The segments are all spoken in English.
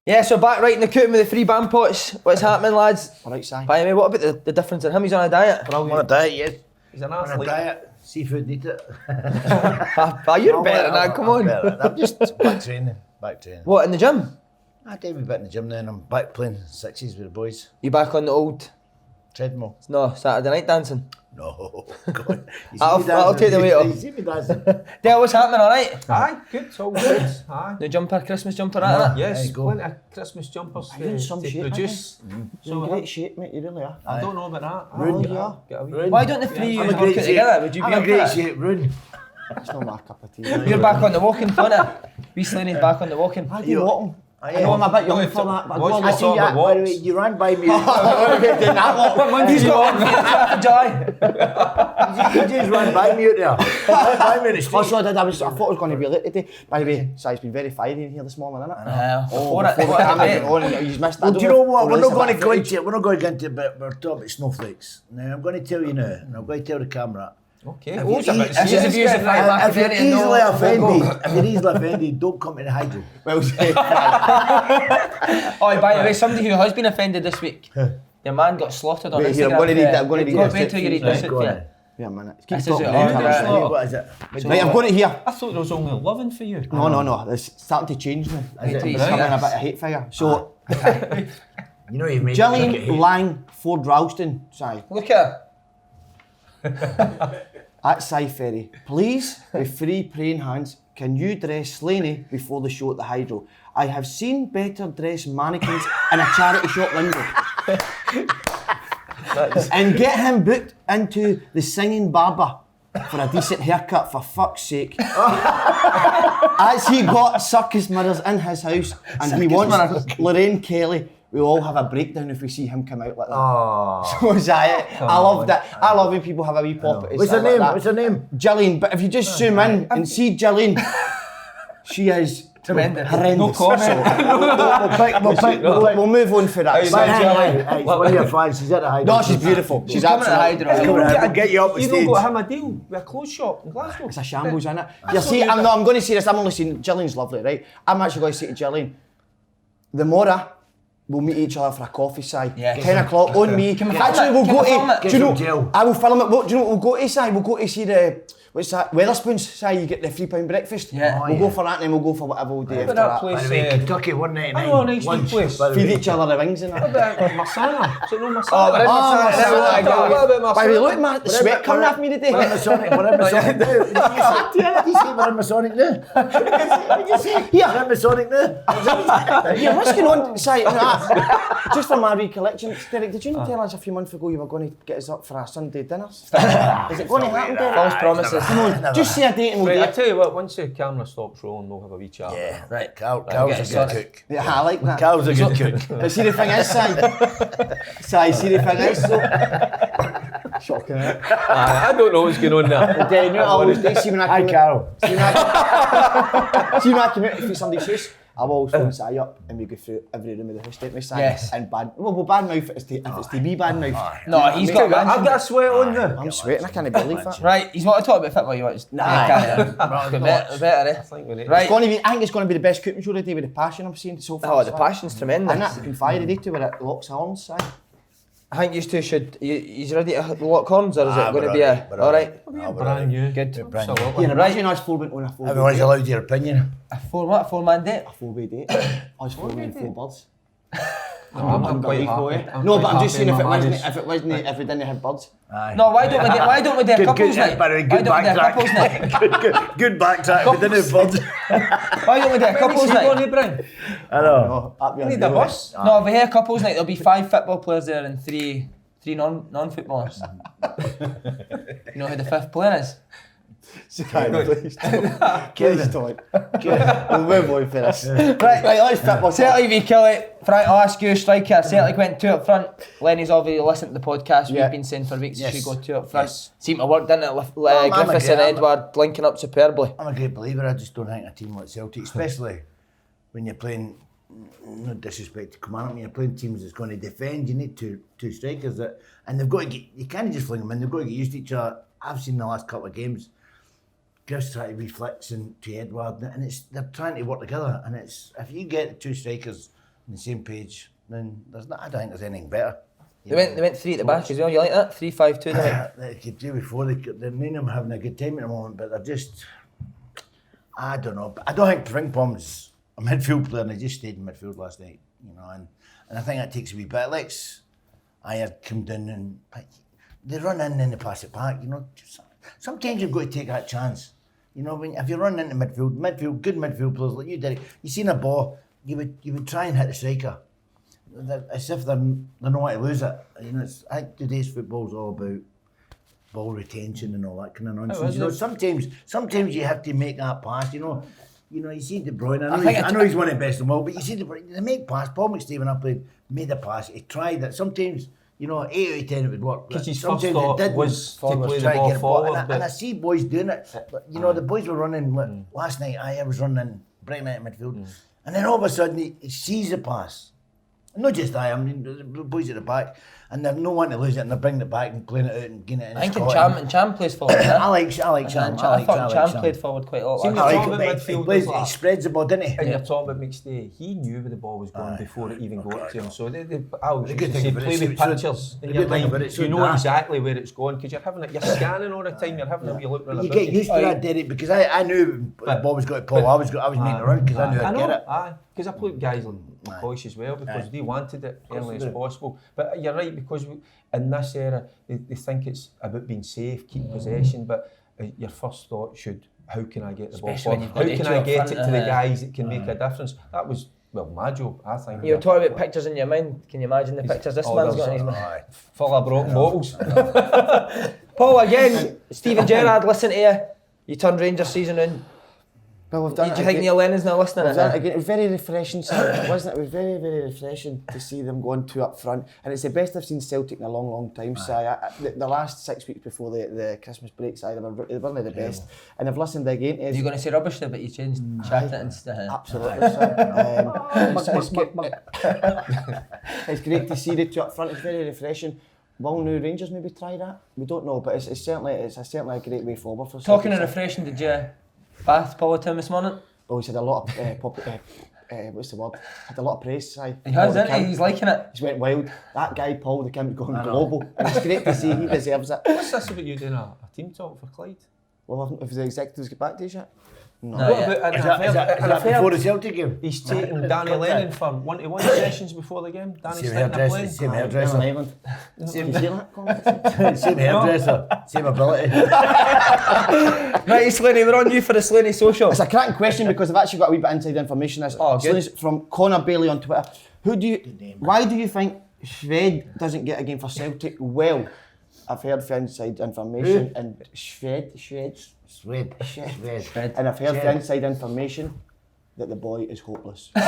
Yeah, so back right in the cooking with the 3 band pots. What's happening, lads? Alright, Si. By the way, what about the difference in him? He's on a diet. I'm on a diet, yes. He's an On a athlete. diet. Seafood, eat it. You're better than that, come on. I'm just back training. What, in the gym? I did a bit in the gym then. I'm back playing sixes with the boys. You back on the old, Treadmill. no, Saturday night dancing? No, God. You see I'll me dancing? take the weight off. You see me dancing? Dale, what's happening, alright? Aye, good, all good. Aye. The jumper, Christmas jumper, that? Yes, There you go. plenty of Christmas jumpers You're in some to shape, produce. You're in great shape, mate, you really are. I don't know about that. Rude. Get a wee- Rude. Why don't the 3 of you I'm a work great it shape. together? Would you be I'm a up for great that? shape, Rune. It's not my cup of tea. You're back on the walking, fella. Wee Slaney's back on the walking. I do walking. I know I'm a bit young for that, but I What's go I on see talking you, about by the way, walks. you ran by me. What month is on? 12th of July. You just ran by me out there. Ran by me in the street. Also, I thought I was going to be late today. By the way, Si's been very fiery in here this morning, isn't it? Before Before the it, camera went on, and he's missed that. Well, do you know what? We're not going to go into it. We're not going to go into it, but we're talking about snowflakes. Now, I'm going to tell you now, and I'm going to tell the camera. Okay. If What's you about eat- This is abuse of right back If you're if you didn't easily know. offended, don't come to the hydro. Well said. Oh, by the way, somebody who has been offended this week. Your man got slaughtered on Wait, Instagram. here, I'm going to read that. I'm going to read Go this. wait till you read this. Go on. Yeah. Wait a minute. This Keep is talking. it. Right, Right. What is it? Right, I'm going to hear. I thought there was only loving for you. No. It's starting to change now. Wait till you It's see having a this. bit of hate fire. So, You know you've made Gillian Lang Ford Ralston, Si. Look at At Si Ferry, please, with 3 praying hands, can you dress Slaney before the show at the Hydro? I have seen better dressed mannequins in a charity shop window. And get him booked into the Singing Barber for a decent haircut, for fuck's sake. As he got circus mirrors in his house and he wants Lorraine Kelly, we'll all have a breakdown if we see him come out like that. Oh. So is that it? I love that. I love when people have a wee pop at What's her name? What's her name? Gillian, but if you just zoom in and see Gillian, she is Tremendous. horrendous. No comment. So, we'll move on for that. Hey, So- Hey, one of your fans, she's at the hydro. no, she's beautiful. She's coming to absolutely. Hydro. We'll get you up the You stage. don't got him a deal with a clothes shop in Glasgow. It's a shambles, isn't it? You see, I'm going to say this. I'm only saying Gillian's lovely, right? I'm actually going to say to Gillian, the Mora. We'll meet each other for a coffee, Si. Yes. 10 o'clock on me. Can we Actually, film it? we'll Can go we film it? to. Get Do you some know? gel. I will film it. Do you know what we'll go to, Si? We'll go to see the. What's that? Weatherspoons, Si. You get the £3 breakfast. Yeah. We'll go for that, and then we'll go for whatever we'll do after that that. place? By the way, Kentucky 199. I know a nice wee lunch, place. by the Feed way. each other the wings and that. What about Marsana? Is it no Marsana? Oh, but Oh, Marsana. What about By the way, Marsana? look, man, the sweat coming off me today. We're in Masonic. We're in Masonic now. Did you say we're in Masonic now? Did you say we're in Masonic now? Yeah, what's going on? Si, just for my recollection, Derek, did you not tell us a few months ago you were going to get us up for a Sunday dinners? Is it going to happen, Derek? False promises. Come on, just say a date and we'll Right, I do it. tell you what, once the camera stops rolling, we'll have a wee chat. Yeah, Right. Carl's get a it good sorted. cook. Yeah, I like that. Carl's a good cook. But see the thing is, Si, see the thing is, so... Shocking, eh? I don't know what's going on there. Derek, you know what I always do? See when I Hi, come Carl. See when I come out to somebody's house, I will always phone Si up and we go through every room of the house, don't we, Si? Yes. And we'll badmouth if it's to be badmouth. No, he's got I've got a sweat on now. I'm sweating, I can't believe that. Right, he's want to talk about football. You want? Better, I think we need. Right. I think it's going to be the best cooking show today with the passion I'm seeing so far. Oh, the passion's tremendous. And that, you can fire today too with it locks horns, Si. I think you two should. He's ready to lock horns, or is it going to be a? we're All right. Brand new. Good. brand new. Absolutely. Yeah, imagine us 4 went on a 4 Everyone's allowed your opinion. A 4-man date. A 4-way date. Us 4 men, 4 birds. No, I'm quite happy. No, but I'm just saying if happy it wasn't, if we didn't have birds. Aye. No, why don't we do a couples night? By the way, Why good don't we do a couples night? backtrack. Good backtrack. We didn't have buds. Why don't we do a couples Who's he going night? to bring? I know. We We need a bus. No, if we have a couples night, there'll be 5 football players there and three non-footballers. You know who the 5th player is? Please don't. We'll move on for this. Right, let's football. Celtic v Killie. Frank, I'll ask you, striker. Celtic went 2 up front. Lenny's obviously listened to the podcast. Yeah. We've been saying for weeks Yes. we should go 2 up front. Yes. Seemed to work, didn't it? With I'm a Griffiths great- and Edward linking up superbly. I'm a great believer. I just don't think a team like Celtic, especially when you're playing, no disrespect to Kilmarnock, you're playing teams that's going to defend. You need two strikers that, and they've got to get. You can't just fling them in. They've got to get used to each other. I've seen the last couple of games. Griffiths trying to reflex to Edward, and they're trying to work together. And it's if you get 2 strikers on the same page, then I don't think there's anything better. They went 3 at the back as well. You like that? 3-5-2. They went. They could do before. They're none of them having a good time at the moment, but they're just. I don't know. I don't think Frimpong's a midfield player, and he just stayed in midfield last night. And I think that takes a wee bit. Alex, I had come down and they run in and they pass it back. Sometimes you've got to take that chance. If you run into midfield, good midfield players like you did, you seen a ball, you would try and hit the striker. As if they don't want to lose it. I think today's football's all about ball retention and all that kind of nonsense. Sometimes you have to make that pass. You see De Bruyne. I know he's one of the best in the world, but you see De Bruyne, they make pass. Paul McStephen made a pass. He tried it. Sometimes 8 out of 10 it would work. Because his sometimes first thought it didn't. was to play the ball forward. And I see boys doing it. But, the boys were running. Last night I was running Brighton out of midfield, and then all of a sudden he sees the pass. Not just I mean the boys at the back, and they've no one to lose it, and they're bringing it back and playing it out and getting it in. I think Cham plays forward. I like Cham. I thought Cham played forward quite a lot. He spreads the ball, didn't he? And you're talking about McStay, he knew where the ball was going before it even got to him. So I would say play with pictures in your mind. You know exactly where it's going because you're scanning all the time. You're having a wee look around. You get used to that, Derek, because I knew the ball was going to Paul. I was making it run because I knew I'd get it. Because I played guys like McCoy as well because they wanted it early as possible. But you're right, because in this era they think it's about being safe, keeping possession, but your first thought should, how can I get the ball forward? How can I get it to the guys that can make a difference? That was, my job, I think. You were talking about pictures in your mind. Can you imagine the pictures this man's got in his mind? Full of broken bottles. Paul, again, Steven Gerrard, listen to you. You turned Rangers season round. Well, we've done Do you think Neil Lennon's not listening? Again, it was very refreshing, wasn't it? It was very, very refreshing to see them going 2 up front. And it's the best I've seen Celtic in a long, long time. So the last 6 weeks before the Christmas break, they were one of the best. And I've listened again. You're going to say rubbish there, but you changed chat it instead. Absolutely. It's great to see the 2 up front. It's very refreshing. Will new Rangers maybe try that? We don't know, but it's certainly a great way forward for Celtic. Talking of refreshing, did you bath Paul Tim this morning? Oh, he's had a lot of what's the word? Had a lot of praise. He has, isn't he? He's liking it. He's went wild. That guy Paul the Kim's going global, and it's great to see. He deserves it. What's this about you doing a team talk for Clyde? Well, if the executives get back to you yet? No. Is that before the Celtic game? He's taking Danny Lennon for 1-to-1 sessions before the game. Danny's taking a plane. Same hairdresser. Same Same hairdresser. Same ability. Right, Slaney, we're on you for the Slaney social. It's a cracking question because I've actually got a wee bit inside information. Slaney's from Connor Bailey on Twitter. Why do you think Shved doesn't get a game for Celtic? Well, I've heard for inside information and Shved. And I've heard for inside information that the boy is hopeless. So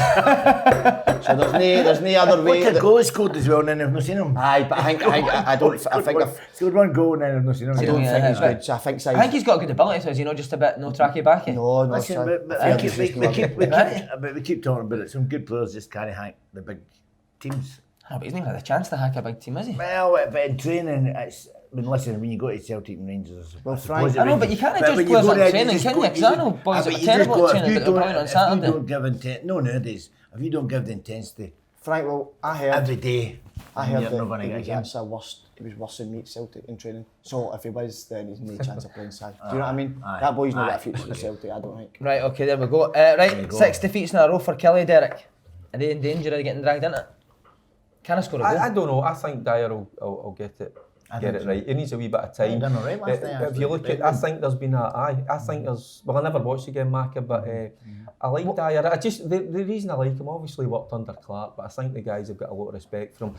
there's no other way. What a goal he scored as well, and then I've not seen him. Aye, but I think scored 1 goal and then I've not seen him. I don't think he's good. So I think he's got good ability, so is he not just a bit no tracky backy? No. Listen, we keep talking about it. Some good players just can't hack the big teams. Oh, but he's not got the chance to hack a big team, is he? Well, but in training, when you go to Celtic and Rangers, I know, but you can't judge players on training, can you? Because I know boys that were terrible at training, but they're brilliant on Saturday. If you don't give nowadays, if you don't give the intensity, Frank, well, I heard every day, I heard you're that not going to get a game. He was worse than me at Celtic in training. So if he was, then he's no chance of playing side. Do you know what I mean? That boy's not got a future at Celtic, I don't think. Right, okay, there we go. Right, 6 defeats in a row for Killie, Derek. Are they in danger of getting dragged into it? Can I score a goal? I don't know. I think Dyer will get it right. He needs a wee bit of time. Done all right last night, if you look at, I think there's been I never watched the game, Maka, but I like Dyer. The reason I like him, obviously worked under Clark, but I think the guys have got a lot of respect for him.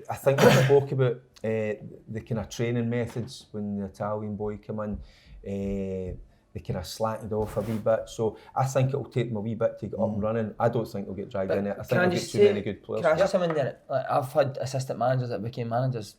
I think we spoke about the kind of training methods when the Italian boy came in. They kind of slackened off a wee bit, so I think it'll take them a wee bit to get up and running. I don't think they'll get dragged in it. I think they'll get too many good players. Can I just come in there? Like, I've had assistant managers that became managers.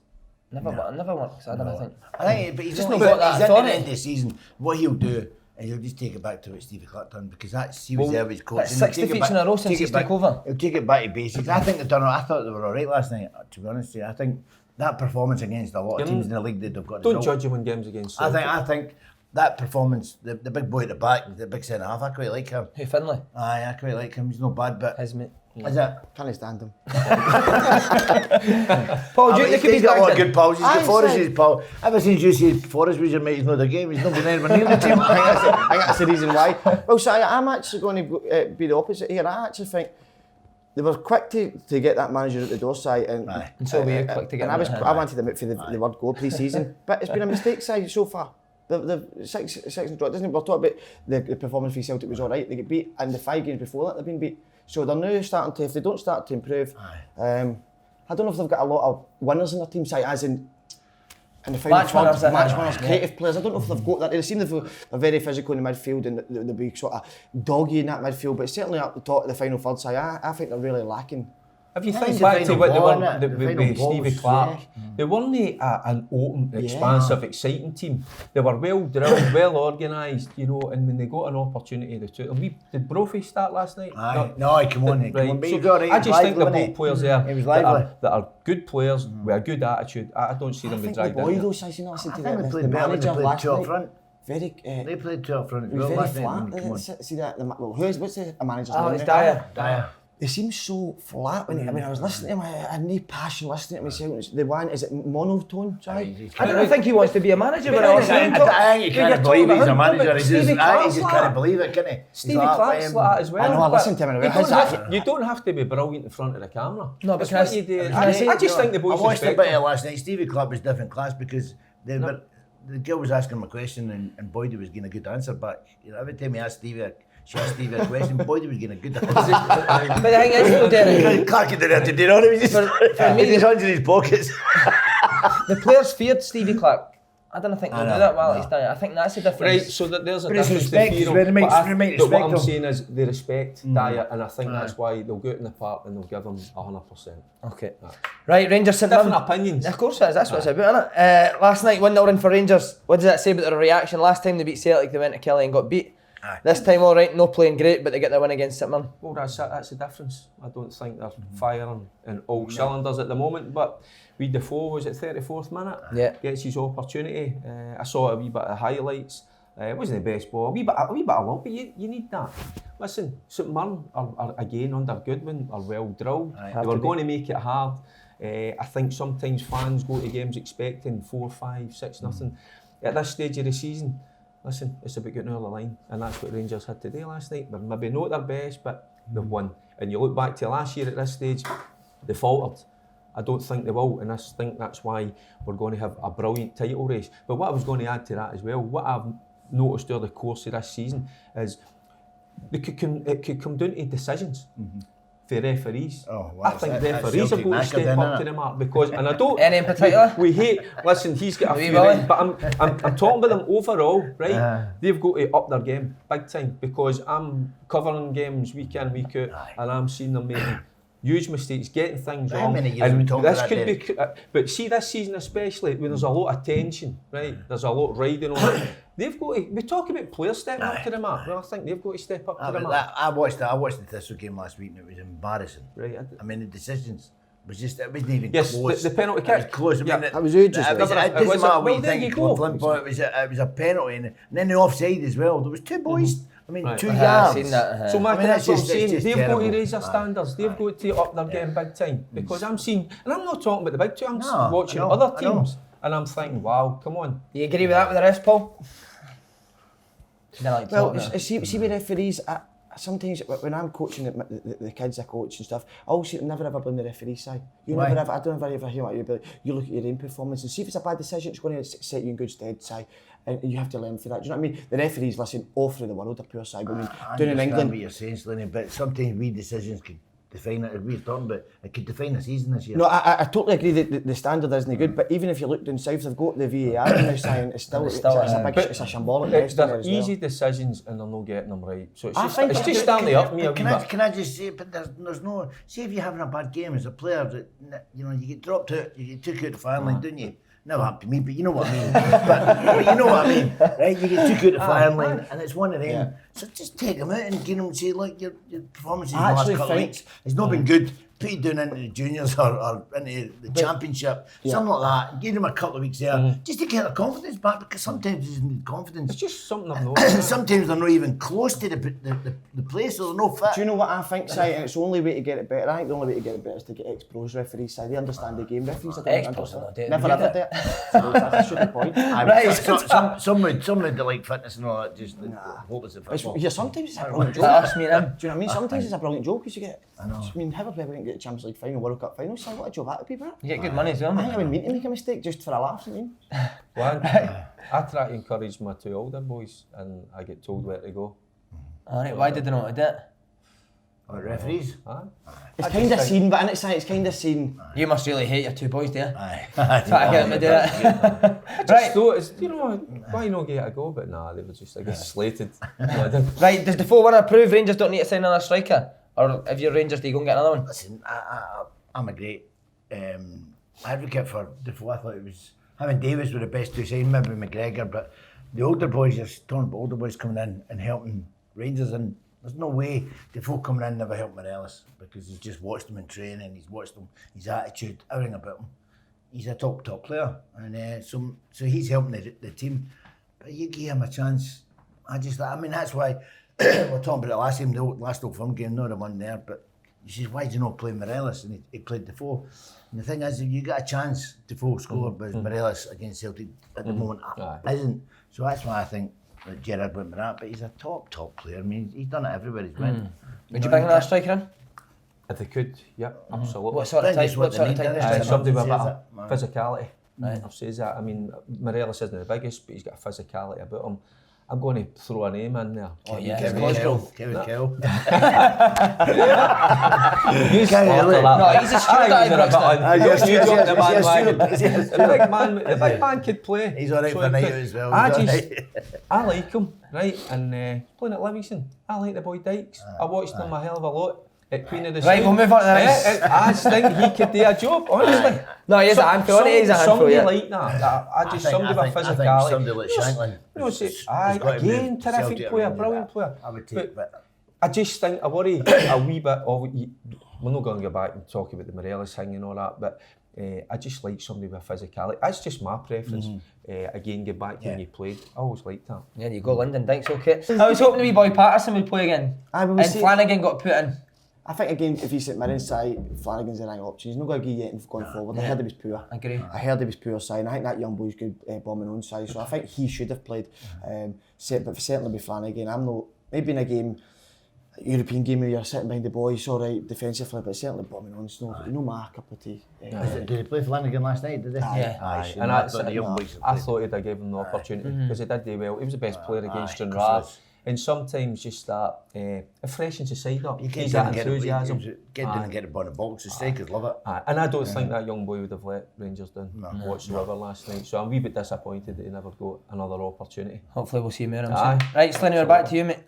Never works. I never think. I think, but he's just not got that at the authority. end of the season. What he'll do is he'll just take it back to what Stevie Clark done, because he was there with his coach. 6 defeats in a row since he's took over. He'll take it back to basics. I think they've done it. I thought they were all right last night. To be honest with you, I think that performance against a lot of teams in the league that they've got. Don't judge him when games against Celtic. I think that performance, the big boy at the back, the big centre half, I quite like him. Who, Finlay? Aye, I quite like him. He's not bad, but his mate. Is it? Can't stand him. Paul, do you think they could be He's got a lot of dragged in? good pals. He's got Aye, Forrest's pal. Ever since you said Forrest was your mate, he's not the game. He's not been anywhere near the team. I think that's the reason why. Well, so I'm actually going to be the opposite here. I actually think they were quick to get that manager at the door, Si, and so we were quick to get and him I wanted them out for the word go pre-season, but it's been a mistake, Si, so far. The six and draw, doesn't we're talking about the performance for Celtic was all right. They get beat, and the 5 games before that they've been beat. So they're now starting to, if they don't start to improve, I don't know if they've got a lot of winners in their team, Si, as in the final match winners, creative players. I don't know if they've got that. They seem they're very physical in the midfield and they'll be sort of doggy in that midfield, but certainly up the top of the final third, Si, I think they're really lacking. If you Yeah, think it's back the to final what ball, they innit? were The final with balls, Stevie Clark, yeah. they weren't an open, expansive, exciting team. They were well drilled, well organised, you know, and when they got an opportunity, they took them. Did Brophy start last night? No, come on. Right. But So you got it. I just think the ball players there He was that lively. are good players with a good attitude. I don't see them I being think the dragged boy in. though, Si, you know, listen I to think they the played better when they manager played last two up night. front. Very, They played two up front as he was well very last night. flat. Come on. See that? Well, what's the manager's Oh, name? it's now? Dyer. They seem so flat when I mean I was listening to him, I had no passion listening to myself. The one is it monotone, sorry? I don't think he wants to be a manager, but I think you can't believe he's a manager. He just can't believe it, can he? Stevie Clark's like that as well. I know, I but listened to him. you don't have to be brilliant in front of the camera. No, but It's can I what you do. can I say- I just think the I boys watched a respect bit of him. it last night. Stevie Clark was different class because they were, the girl was asking him a question and Boydie was getting a good answer back. You know, every time he asked Stevie, she asked Stevie a question, Boydie was getting a good answer. But the thing is, though, Derek, Clark didn't have to do it. He was just in his hands in his pockets. the players feared Stevie Clark. I don't think they'll do that well. no. He's done it. I think that's the difference. Right, so that there's a But it's difference respect, to it's fear very him, much- but I- very much but what I'm respect saying is they respect Dyer, and I think that's why they'll go out in the park and they'll give him 100%. Okay. Right, Rangers St Different Mirren. opinions. Of course it is, that's what it's about, isn't it? Last night, 1-0 in for Rangers. What does that say about their reaction? Last time they beat Celtic, they went to Killie and got beat. This time, all right, no playing great, but they get their win against St Mirren. Well, that's the difference. I don't think they're firing in all cylinders at the moment, but with Defoe, was it 34th minute? Yeah. Gets his opportunity. I saw a wee bit of highlights. It wasn't the best ball, a wee bit of luck, but you need that. Listen, St Mirren are again under Goodwin, are well drilled. They were going to make it hard. I think sometimes fans go to games expecting 4, 5, 6, nothing. At this stage of the season, listen, it's about getting over the line, and that's what Rangers had today last night. They're maybe not their best, but they've won. And you look back to last year at this stage, they faltered. I don't think they will, and I think that's why we're going to have a brilliant title race. But what I was going to add to that as well, what I've noticed over the course of this season is it could come down to decisions for referees. Oh, wow. I think That's referees are Celtic going to knackered step then, up innit? to the mark because, and I don't. Any in particular? We hate. Listen, he's got a Wee few, Billy? right, but I'm talking about them overall, right? They've got to up their game big time because I'm covering games week in, week out, and I'm seeing them making huge mistakes, getting things How wrong. many years have we talked this about could that, be, but see this season especially when there's a lot of tension, right? There's a lot riding on it. They've got to. We talk about players stepping up to the mark. Well, I think they've got to step up to the mark. I watched the Thistle game last week and it was embarrassing. Right. I mean, the decisions was just, it wasn't even Yes, close. the penalty It was kick. close. I mean, Yeah. it That was ages It ago. doesn't It was matter what well, you there think, you you go. flip, but it was a penalty and then the offside as well. There was two boys. I mean, Right. 2 I've yards. seen that. So, Mark, I mean, that's what I'm it's saying. just They've got terrible. to raise their standards. They've got to up their game big time. Because I'm seeing, and I'm not talking about the big two, I'm No, watching I know, other I know. teams. And I'm thinking, wow, come on. You agree with that with the rest, Paul? Don't like Well, talking about it. see with referees, sometimes when I'm coaching the kids I coach and stuff, I always never ever blame the referee side. Why? I don't ever hear what you, but you look at your own performance and see if it's a bad decision, it's going to set you in good stead, Si, and you have to learn from that. Do you know what I mean? The referees, listen, all through the world are poor side. But I mean, I down in understand England, what you're saying, Slaney, but sometimes we decisions could define it. We're talking about it could define the season this year. no, I totally agree that the standard isn't good. But even if you look down south, they've got the VAR in this side, and it's still it's a shambolic mess down there They're as well. easy decisions and they're not getting them right. So it's I just, think it's it's just good. starting to up me a wee bit. Can I just say, but there's no, see if you're having a bad game as a player, that you know, you get dropped out, you get took out the firing line, don't you? Never happened to me, but you know what I mean. but you know what I mean, right? You get took out the firing line, and it's one of them. So just take them out and get them and say, look, your performance in the last Actually couple of think- weeks has not been good. put you down into the juniors or into the championship, something like that. Give them a couple of weeks there just to get their confidence back, because sometimes they need confidence. It's just something I've noticed. Sometimes they're not even close to the place, so they're no fit. Do you know what I think, Si? And it's the only way to get it better. I think the only way to get it better is to get ex-pros referees. Si, they understand the game. Referees don't Ex-pros understand. don't do it. Never ever did it. So that's a stupid point. Some would like fitness and all that, just hope it's a football. Yeah, sometimes it's a brilliant joke. Us, me and him. Do you know what I mean? Sometimes it's a brilliant joke because you get. I mean, Hibs were going to get the Champions League final, World Cup final. So what a job that would be, bro. You get good money as well, I think I mate. would mean to make a mistake just for a laugh. I mean. Well, I try to encourage my 2 older boys, and I get told where to go. Alright, why did they not do it? Or referees. It's kind of seen, but innit, Si? It's kind of seen. You must really hate your 2 boys, do you? Aye. Try to get them to do it. Right. So it's, you know, why not get a go? But nah, they were just, I guess, slated. Right, does the 4-1 approve Rangers don't need to sign another striker? Or if you're Rangers, do you go and get another one? Listen, I'm a great advocate for Defoe. I thought it was him and Davis were the best 2 signed, maybe McGregor, but the older boys, you're talking about older boys coming in and helping Rangers, and there's no way Defoe coming in never helped Morelos, because he's just watched him in training, he's watched him, his attitude, everything about him. He's a top player, and so he's helping the team. But you give him a chance. I mean, that's why we're talking about the last game, the last Old Firm game, not the one there, but he says, why do you not play Morelos? And he played Defoe. And the thing is, you got a chance, Defoe scored, but Morelos against Celtic at the moment isn't. So that's why I think that Gerrard went with that, but he's a top player. I mean, he's done it everywhere he's went. Would you bring another striker in? If they could, yeah, absolutely. What sort of type? What sort of type? Somebody with a bit of physicality. Right. I've said that. I mean, Morelos isn't the biggest, but he's got a physicality about him. I'm going to throw a name in there. Oh yeah, Kevin Kell. You started that. No, he's a scuba diver. The big man could play. He's alright for night as well. I like him, right? And playing at Livingston, I like the boy Dykes. I watched him a hell of a lot at Queen of the South. Right, we'll move on to the next. I think he could do a job, honestly. No, he is a handful. He's a handful, somebody yeah. like that. Somebody with physicality. Somebody like Shanklin. You know, say, again, terrific player, brilliant player. I would take that. I just think I worry a wee bit of. We're not going to go back and talk about the Morelos thing and all that, but I just like somebody with physicality. That's just my preference. Again, get back to when you played. I always liked that. Yeah, you go, Lyndon Dykes, okay. I was hoping the wee boy Patterson would play again. And Flanagan got put in. I think again, if he's at Mirren's side, Flanagan's the right option. He's not going to give you anything going forward. I heard he was poor. I agree. I heard he was poor side, and I think that young boy's good bombing on side. So I think he should have played. But certainly with Flanagan, I'm not. Maybe in a game, European game where you're sitting behind the boys, all right, defensively, but certainly bombing on. No my cup of tea. Did he play Flanagan last night? Did he? Yeah. And I thought he'd have given him the opportunity because he did do well. He was the best player against Stranraer. And sometimes just that it freshens the side up. You He's that enthusiasm. Get down and get the ball in the box. The strikers love it. And I don't think that young boy would have let Rangers down whatsoever last night. So I'm a wee bit disappointed that he never got another opportunity. Hopefully we'll see more of him soon. Right, Slinny, we're back to you, mate.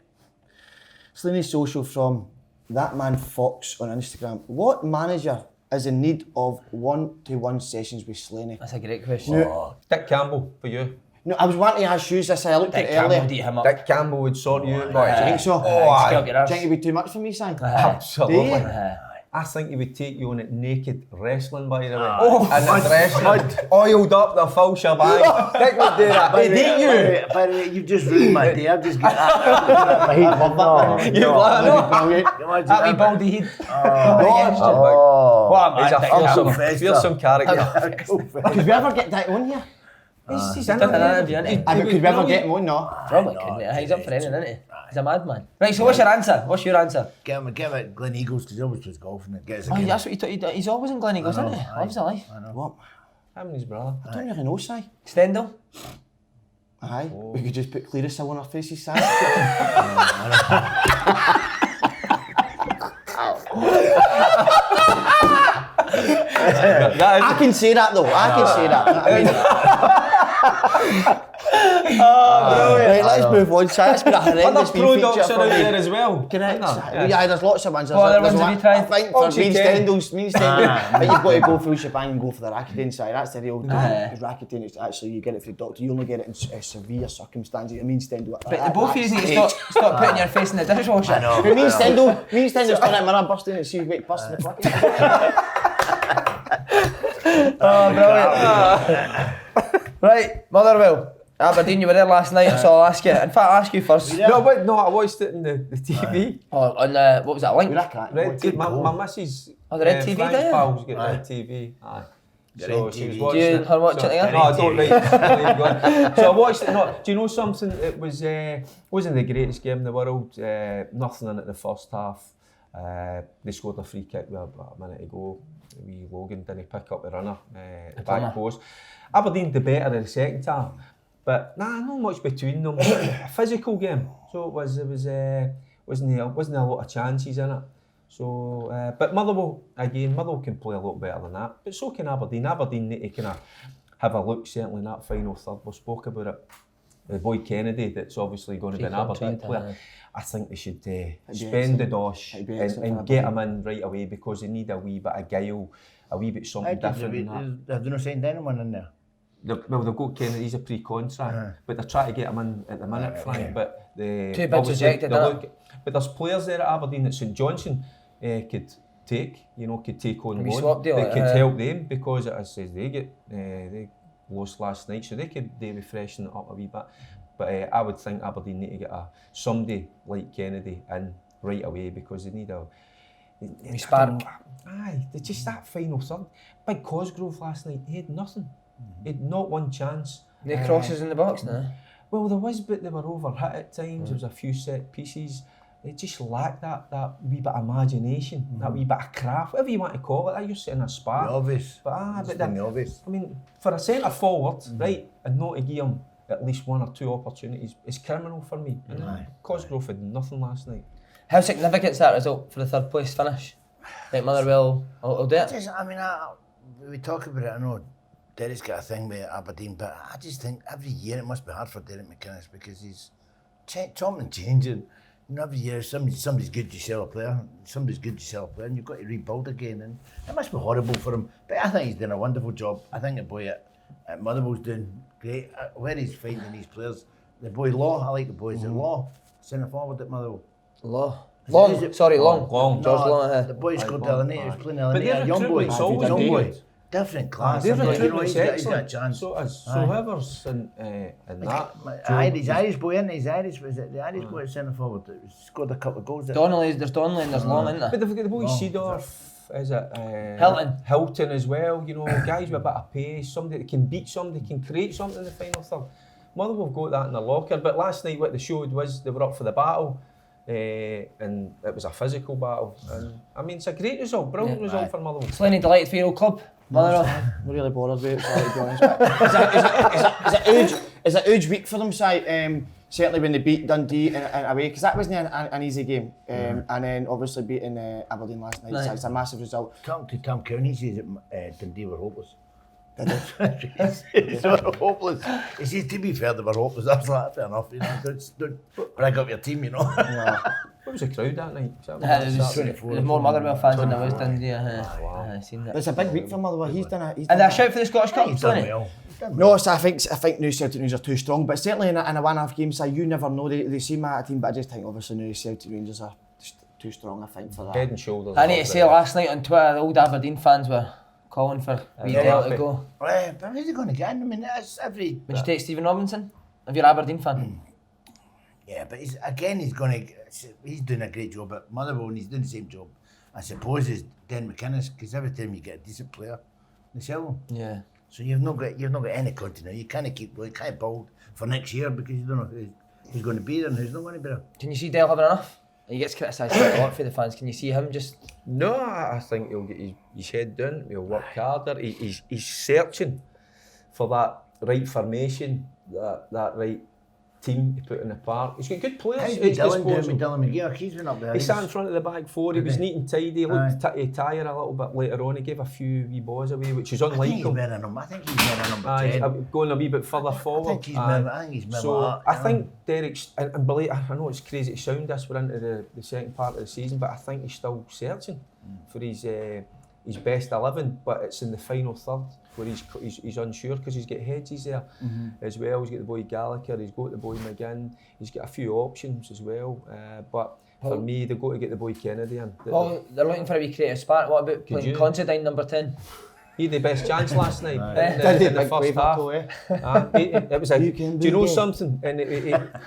Slinny's social from that man Fox on Instagram. What manager is in need of 1-to-1 sessions with Slaney? That's a great question. Dick Campbell for you. No, I was wanting to ask you this. I looked at it earlier. Dick Campbell would sort you out, boy. Do you think so? Do you think it'd be too much for me, Si? Absolutely. I think he would take you on it naked wrestling, by the way. And the dress oiled up the full shebang. Dick would do that. He'd eat you. By the way, you've just ruined my day. I've just got that. I hate that. That wee baldy head. He's a fearsome character. Could we ever get that on here? He's done that interview, isn't he? Could we ever get him on? No. Probably couldn't. He's up for anything, isn't he? He's a madman. Right, so what's your answer? What's your answer? Get him at Glen Eagles because he always plays golf and it gets Oh, that's what he he's always in Glen Eagles, isn't he? Lives a life. What? Him and his brother. I don't really know, Si. Stendhal? Aye. We could just put Clearasil on our faces, Si. I can say that though. I can say that. Right, let's move on. So that's been a horrendous Other wee products feature are for out me. there as well. Correct. Yes. Yeah, there's lots of ones. What other There's ones have one- you tried? I think for Oxy me ten. Stendals, but you've got to go full shebang and go for the Rakuten side. That's the real Aye. Rakuten. It's actually you get it from the doctor. You only get it in severe circumstances. I mean Stendal. But the both of you need to stop putting your face in the dishwasher. I know. But me and Stendal's done it when I'm busting and see wait busting the fucking. Oh, brilliant. Right, Motherwell. Aberdeen, you were there last night, so I'll ask you. In fact, I'll ask you first. No, wait, no, I watched it in the TV. Oh, on what was that, link? Red TV. My missus. Oh, the Red TV, Frank's do you? pals get Red TV. Aye. So Red she was TV. watching Do you it. her watch it again? No, I don't like. So I watched it. No, do you know something? It was wasn't the greatest game in the world. Nothing in it the first half. They scored a free kick with about a minute to go. Wee Logan didn't pick up the runner at the back post. Aberdeen the better in the second half, but not much between them. A physical game, so it was wasn't a lot of chances in it. So, but Motherwell can play a lot better than that. But so can Aberdeen. Aberdeen need to kind of have a look certainly in that final third. We spoke about it. The boy Kennedy, that's obviously going to be an Aberdeen player. I think they should spend the dosh and get him in right away because they need a wee bit of guile, a wee bit something different than that. Have they not signed anyone in there? Well, they've got Kennedy, he's a pre-contract, but they're trying to get him in at the minute, Frank. okay. But the 2 bids rejected, but there's players there at Aberdeen that St Johnson could take on Maybe loan swap deal, that could help them because as says they lost last night, so they could be freshening it up a wee bit. But I would think Aberdeen need to get somebody like Kennedy in right away because they need a spark. Aye, they just that final third. Big Cosgrove last night, he had nothing. He had not one chance. No crosses in the box now. Well, there was, but they were overhit at times. There was a few set pieces. They just lacked that wee bit of imagination, that wee bit of craft, whatever you want to call it. That you're setting a spark. The obvious. But It's but the obvious. I mean, for a centre forward, right, and not to give him at least 1 or 2 opportunities, is criminal for me. And Cosgrove had nothing last night. How significant is that result for the third place finish? Like Motherwell will do it? We talk about it, I know Derek's got a thing with Aberdeen, but I just think every year it must be hard for Derek McInnes because he's something changing. Every year somebody's good, you sell a player, and you've got to rebuild again, and it must be horrible for him. But I think he's doing a wonderful job. I think the boy at Motherwell's doing great. Where he's finding these players, the boy Law, I like the boy. Is it Law? Centre forward at Motherwell. Long. Long. George Long. The boy scored the other night. He was playing the other But night. their A young boy. recruitment's always Young been boy. good. Different class. Their You know, recruitment's he's got a excellent. chance. So Aye. whoever's in that. He's Irish boy, isn't he? He's Irish. Was it the Irish boy at centre forward that scored a couple of goals? There's Donnelly and there's Long, isn't there? But they've got the boy Seedorf, is it? Hilton as well, guys with a bit of pace, somebody that can beat somebody, can create something in the final third. Motherwell have got that in their locker, but last night what they showed was they were up for the battle, and it was a physical battle. And I mean, it's a great result, brilliant result for Motherwell. Slaney delighted for your old club. Motherwell. I'm really bothered with it, sorry, to be honest. Is it a huge week for them, Si? Certainly when they beat Dundee away, because that wasn't an easy game. And then obviously beating Aberdeen last night, so it's a massive result. Cam Cooney says that Dundee were hopeless. They were hopeless. He says, to be fair, they were hopeless. I was like, fair enough, don't break up your team, What was the crowd that night? There's more Motherwell fans than there was Dundee. I've seen that. It's a big week for Motherwell. He's done And a shout for the Scottish Cup, He's done Slaney? well. No, so I think new Celtic Rangers are too strong, but certainly in a one-half game, so you never know. They seem like a team, but I just think obviously new Celtic Rangers are just too strong, I think, for that. Head and shoulders. I need to say last night on Twitter, the old Aberdeen fans were calling for Dale to go. Right, but who's he going to get in? I mean, that's every... Would you take Stephen Robinson, if you're an Aberdeen fan? Yeah, but he's doing a great job at Motherwell and he's doing the same job, I suppose, as Dan McInnes, because every time you get a decent player, they sell them. Yeah. So you've not got any continuity. You can't keep going, can't build for next year because you don't know who's going to be there and who's not going to be there. Can you see Dale having enough? He gets criticised quite a lot for the fans. Can you see him just... No, I think he'll get his head down, he'll work harder. He's searching for that right formation, that right team to put in the park. He's got good players. How's at his Dylan doing disposal. with Dylan McGeoch? He's been up there. He sat in front of the back four. He was neat and tidy. He looked Aye. tired a little bit later on. He gave a few wee balls away, which is I think unlike he's him. wearing number 10. Going a wee bit further forward. I think he's moving So up. I think Derek's, and believe, I know it's crazy to sound this, we're into the second part of the season, but I think he's still searching for his best 11, but it's in the final third where he's unsure because he's got Hedges there as well. He's got the boy Gallagher, he's got the boy McGinn, he's got a few options as well. But for me, they've got to get the boy Kennedy in. Oh, they're looking for a wee creative spark. What about playing Considine number 10? He had the best chance last night Did he? in the Big first wave half. up, eh? It was You can do you know do it. something? And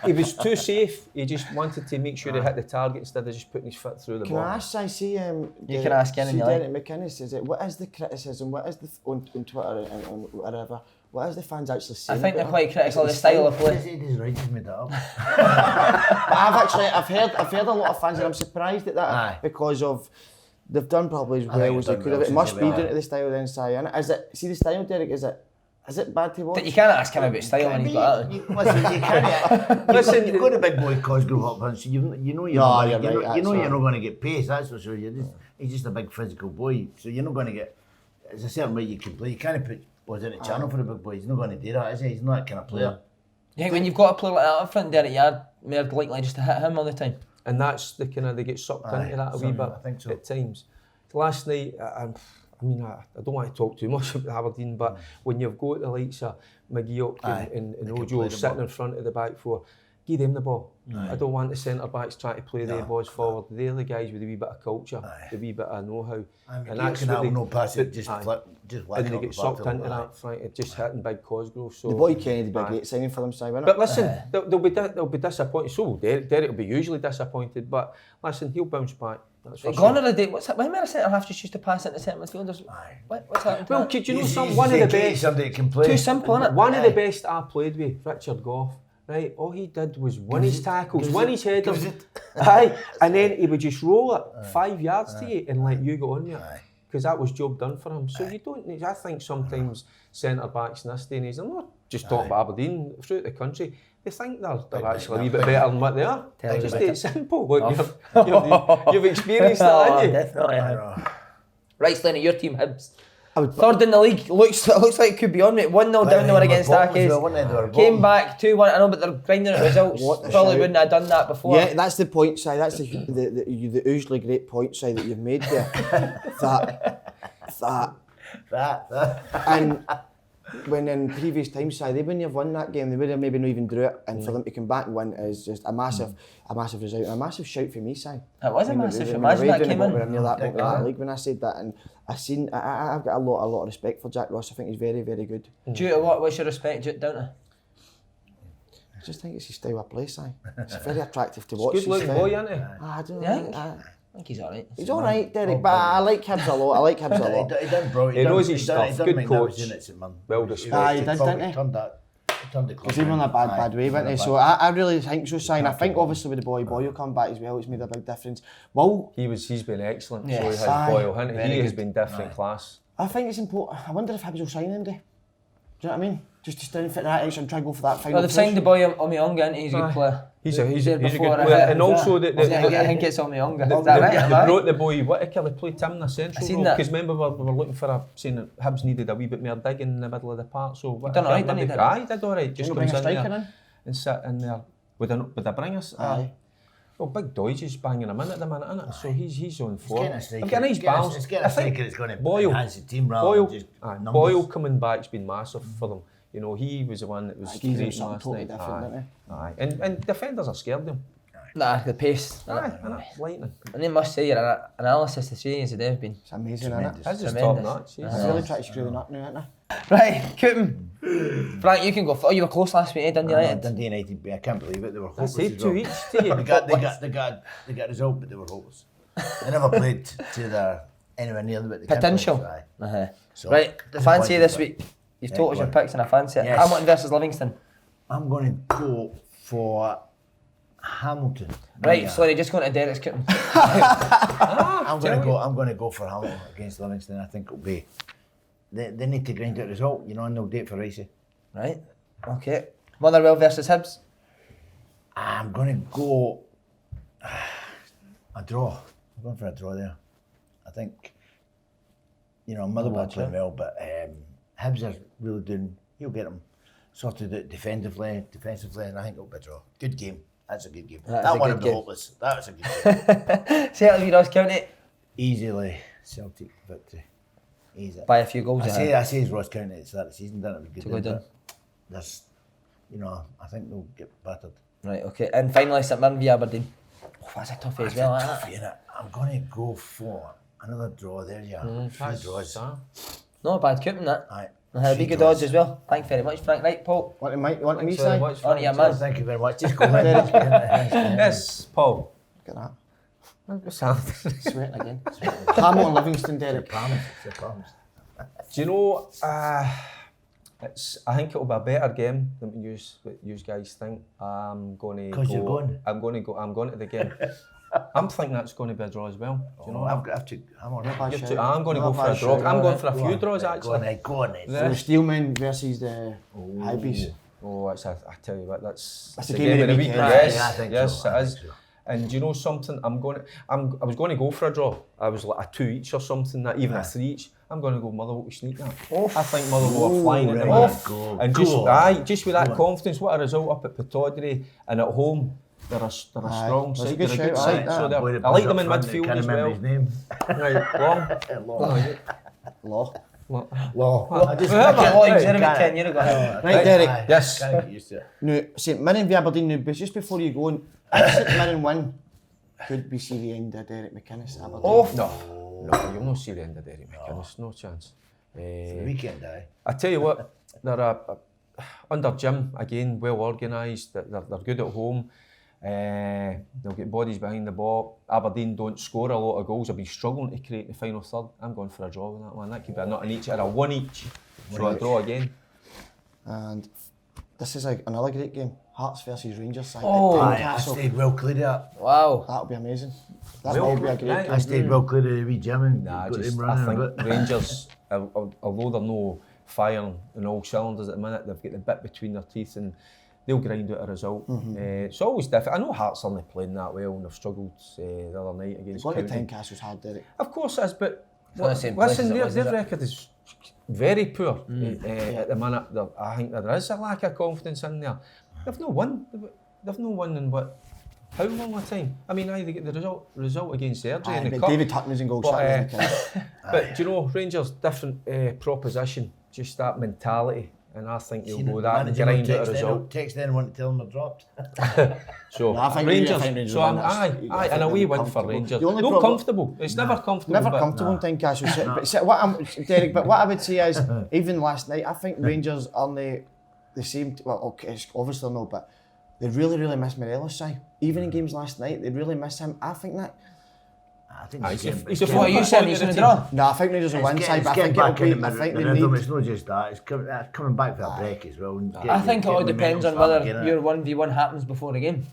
he was too safe. He just wanted to make sure he hit the target instead of just putting his foot through the Can ball. I ask, I see, You can ask anything you like. Derek McInnes says it. What is the criticism? What is the on Twitter and on whatever? What is the fans actually saying? I think they're about quite critical of the style of play. His right has made that up. But I've heard a lot of fans, and I'm surprised at that Aye. because of they've done probably as I think well they've as they done could have. well It must since be they down were- to the style then, Si. innit? Is it? See the style, Derek? Is it bad to watch? You can't ask him about style when he's got that. Listen, you can't. Listen, you've got a big boy Cosgrove up front, so you know you're No, not you're gonna, right, you know that's you're not right. going to get pace. That's for sure. He's just a big physical boy, so you're not going to get. There's a certain way you can play. You can't put was in a channel for a big boy. He's not going to do that, is he? He's not that kind of player. You think when you've got a player like that up front, Derek, you're more likely just to hit him all the time? And that's the kind of, they get sucked Aye, into that a wee some- bit I think so. at times. Last night, I don't want to talk too much about Aberdeen, but when you've got the likes of McGeoch Aye, and they can play Ojo the sitting ball. in front of the back four, give them the ball. I don't want the centre backs trying to play their balls forward. They're the guys with a wee bit of culture, Aye. the wee bit of know-how. And you can have no pass it, just aye. flip, just whack And it they up get the sucked back into to the that, Frank, just hitting big Cosgrove. So The boy Kennedy be a aye. great signing for them, Si, wouldn't But it? listen, they'll be disappointed. So will Derek. Derek will be usually disappointed. But listen, he'll bounce back. That's for Gone sure. are the day. What's that? When a centre half just used to pass into centre midfielders? Aye. What's happened to Well, that? could you know He's- some he's one of the taking best? Somebody that can play. Too simple, innit? One of the best I played with, Richard Goff. Right, all he did was win his tackles, win his headers, aye, and then he would just roll it 5 yards to you and let you go on with it, because that was job done for him. So you don't need. I think sometimes centre backs in this day and age, I'm not just talking about Aberdeen, throughout the country, they think they're actually a wee bit better than what they are. Tell Just you it's simple. Look, you've experienced that, haven't you? Definitely. Right, Slaney, your team, Hibs. I would- Third in the league, looks like it could be on, mate. 1-0 down there against Accies. Came back 2-1. I know, but they're grinding at results. What a Probably shout. wouldn't have done that before. Yeah, that's the point, Si. That's the usually great point, Si, that you've made there. that. And when in previous times, Si, they wouldn't have won that game. They would have maybe not even drew it. And for them to come back and win is just a massive result. A massive shout for me, Si. It was a I mean, massive we- shout. we were Imagine that raving came about in. we were near that point in Aye. the league when I said that, and I've got a lot of respect for Jack Ross. I think he's very, very good. Due to what? What's your respect due down to? I just think it's his style of play, Si. It's very attractive to watch. Good looking his boy, style. isn't he? I don't Yeah. know. I think he's alright. He's all right, Derek, but I like Hibs a lot. He done brilliant. He knows his stuff. Good Good coach. coach. Well respected. Aye, he did, didn't he? Turned the club Because he was in a bad way, wasn't he? So I really think so, Si. And I think obviously with the boy will come back as well, it's made a big difference. Well, He's been excellent. So he Yes. has Aye. Boyle, hasn't he? Very He has good. been different class. I think it's important. I wonder if Hibs will sign him, do you know what I mean? Just to stand for that extra and try and go for that final. Well, they've signed the push. boy Omeonga, and he's a good player. He's a There good before I player. hit. And also I think it's Omeonga. Is that right? Am They I right? brought the boy Whittaker, they played him in the I central seen role. that. Because remember we were looking for saying that Hibs needed a wee bit more digging in the middle of the park. So He done alright, didn't he? Aye, he did alright. Just Didn't he comes bring a in striker there in? and sit in there. Would they bring us? Aye. Well, Big Deutsch is banging him in at the minute, innit? So he's on form. It's They've got a nice balance. It's getting I a think striker that's going to Boyle- enhance the team rather Boyle, than just aye, numbers. Boyle coming back's been massive for them. You know, he was the one that was Aye, he's great something last totally night. different, didn't Aye. And defenders are scared of him. Nah, the pace. Aye, lightning. And they must say your analysis the trainings that they've been. It's amazing, isn't it? His is top Tremendous. notch. He's- I've really tried to screw the nut now, haven't Right, Cooten. Frank, you can go. Oh, you were close last week, eh? Dundee United. Dundee United, I can't believe it. They were I hopeless. said as 2 well. each to you. They got a result, but they were hopeless. They never played to their anywhere near what they can Potential. play, aye. Uh-huh. So, Right, disappointed, fancy this but week. You've Yeah, told us go your on. picks and I fancy it. Yes. Hamilton versus Livingston. I'm going to go for Hamilton. Right, Yeah. sorry, just going to Derek's Cooten. I'm going to go for Hamilton against Livingston. I think it'll be. They need to grind out a result, and they'll do it for Racing. Right, okay. Motherwell versus Hibs. I'm going to go a draw. I'm going for a draw there. I think, Motherwell playing well, but Hibs are really doing, he'll get them sorted out defensively, and I think it'll be a draw. Good game. That's a good game. That one will be hopeless. That was a good game. Celtic v Ross County. Easily Celtic victory. Easy. By a few goals. I say it's Ross County at the start of the season, didn't it? Good game, there's, I think they'll get battered. Right, okay. And finally, St Mirren v Aberdeen. Oh, that's a toughie as well, isn't it? I'm going to go for another draw there, yeah. Three draws. Not a bad coupon, that. Aye. A big good odds as well. Thanks very much, Frank. Right, Paul. Want to me, Si? On your man. Thank you very much. Just go ahead. Yes, Paul. Look at What's that? that. Sweat again. Hamilton Livingston, Derek. It's a promise. Do you know? I think it'll be a better game than what you guys think. I'm going to go. 'Cause you're going? I'm going to the game. I'm thinking that's going to be a draw as well. Do you know? I'm going to go for a draw. I'm going for a few draws actually. Go on, So the Steelmen versus the Hibs. Oh, I tell you what, that's the game of the weekend. Yes, Yeah, I think yes, so. it is. And do you know something? I was going to go for a draw. I was like a 2 each or something, not even a 3 each. I'm going to go Motherwell to sneak that. I think Motherwell are flying at the minute. And just with that confidence, what a result up at Pittodrie and at home. They're a strong side. They're a good side. So I like them in midfield as well. His name. Right, Law. Law. Right, Derek. Yes. Now, St Mirren v Aberdeen, now, just before you go on, if St Mirren win, could we see the end of Derek McInnes at Aberdeen? No, you'll not see the end of Derek McInnes. No chance. The weekend, aye. I tell you what, they're under Jim again, well organised. They're good at home. They'll get bodies behind the ball. Aberdeen don't score a lot of goals. They've been struggling to create the final third. I'm going for a draw with that one. That could be a nut in each or a 1 each. So a draw again. And this is another great game. Hearts versus Rangers side. I stayed well clear of that. Wow. That'll be amazing. That will be a great game. I stayed well clear of the wee Jim and I got him think running a bit. Rangers, although they're no firing in all cylinders at the minute, they've got the bit between their teeth and they'll grind out a result. It's always difficult. I know Hearts aren't playing that well and they've struggled the other night against What the County. Tynecastle's hard, Derek. Of course it is, but the same place listen, as it was, their is it? record is very poor at the minute. I think there is a lack of confidence in there. They've not won. They've not won in how long a time? I mean, they get the result against Airdrie in the But cup. David Tuckney's in goal. But do you know, Rangers different proposition, just that mentality, and I think you'll go that and grind out a result. Text anyone to tell them they're dropped. So No, I think Rangers, will win this. aye, and a wee win for Rangers. The only No problem- comfortable. It's never comfortable. Never but comfortable in Tynecastle. But Derek, but what I would say is, even last night, I think Rangers are the same. Well, okay, it's obviously no, but they really, really miss Morelos. Even in games last night, they really miss him. I think that. I think He's a What are you saying? He's going to draw? No, I think Rangers will win side, but I think it'll be. I think they rhythm. need. It's not just that. It's coming back for a break as well. I think it all depends on whether your 1v1 happens before the game.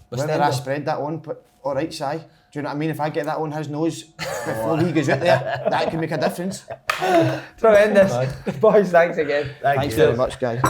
Whether I spread that one, but all right, Si. Do you know what I mean? If I get that on his nose before he goes out there, that can make a difference. Tremendous. Boys, thanks again. Thank Thanks you. very much, guys.